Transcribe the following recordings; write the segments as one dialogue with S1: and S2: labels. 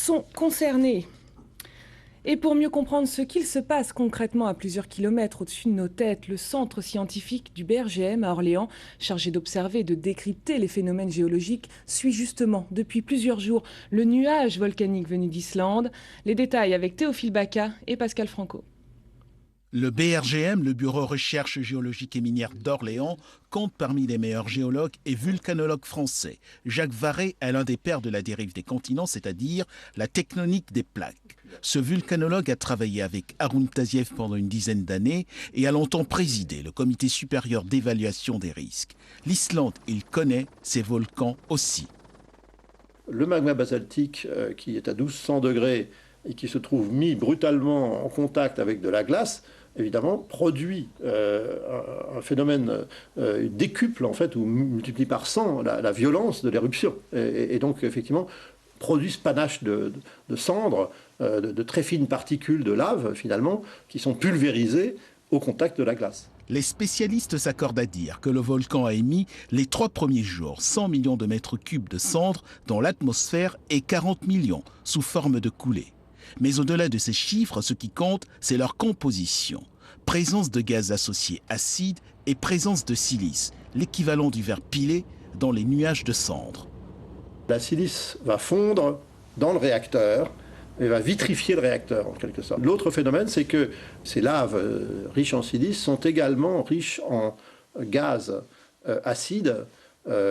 S1: sont concernés. Et pour mieux comprendre ce qu'il se passe concrètement à plusieurs kilomètres au-dessus de nos têtes, le centre scientifique du BRGM à Orléans, chargé d'observer et de décrypter les phénomènes géologiques, suit justement depuis plusieurs jours le nuage volcanique venu d'Islande. Les détails avec Théophile Bacca et Pascal Franco.
S2: Le BRGM, le Bureau Recherche Géologique et Minière d'Orléans, compte parmi les meilleurs géologues et vulcanologues français. Jacques Varret est l'un des pères de la dérive des continents, c'est-à-dire la tectonique des plaques. Ce vulcanologue a travaillé avec Haroun Taziev pendant une dizaine d'années et a longtemps présidé le comité supérieur d'évaluation des risques. L'Islande, il connaît, ses volcans aussi.
S3: Le magma basaltique qui est à 1200 degrés et qui se trouve mis brutalement en contact avec de la glace, évidemment, produit un phénomène décuple, en fait, ou multiplie par 100 la violence de l'éruption. Et donc, effectivement, produit ce panache de cendres, de très fines particules de lave, finalement, qui sont pulvérisées au contact de la glace.
S2: Les spécialistes s'accordent à dire que le volcan a émis les 3 premiers jours 100 millions de mètres cubes de cendres dans l'atmosphère et 40 millions sous forme de coulées. Mais au-delà de ces chiffres, ce qui compte, c'est leur composition. Présence de gaz associés acides et présence de silice, l'équivalent du verre pilé dans les nuages de cendres.
S3: La silice va fondre dans le réacteur et va vitrifier le réacteur en quelque sorte. L'autre phénomène, c'est que ces laves riches en silice sont également riches en gaz acides,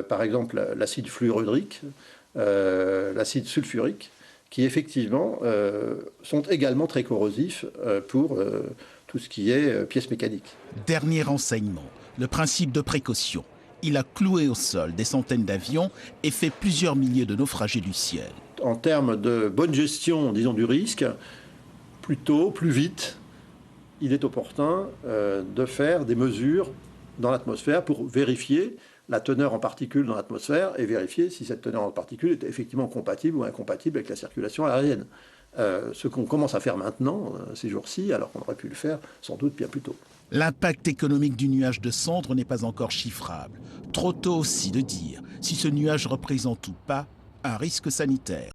S3: par exemple l'acide fluorhydrique, l'acide sulfurique, qui effectivement sont également très corrosifs pour tout ce qui est pièces mécaniques.
S2: Dernier renseignement, le principe de précaution. Il a cloué au sol des centaines d'avions et fait plusieurs milliers de naufragés du ciel.
S3: En termes de bonne gestion, disons, du risque, plus tôt, plus vite, il est opportun de faire des mesures dans l'atmosphère pour vérifier la teneur en particules dans l'atmosphère et vérifier si cette teneur en particules est effectivement compatible ou incompatible avec la circulation aérienne. Ce qu'on commence à faire maintenant, ces jours-ci, alors qu'on aurait pu le faire sans doute bien plus tôt.
S2: L'impact économique du nuage de cendres n'est pas encore chiffrable. Trop tôt aussi de dire si ce nuage représente ou pas un risque sanitaire.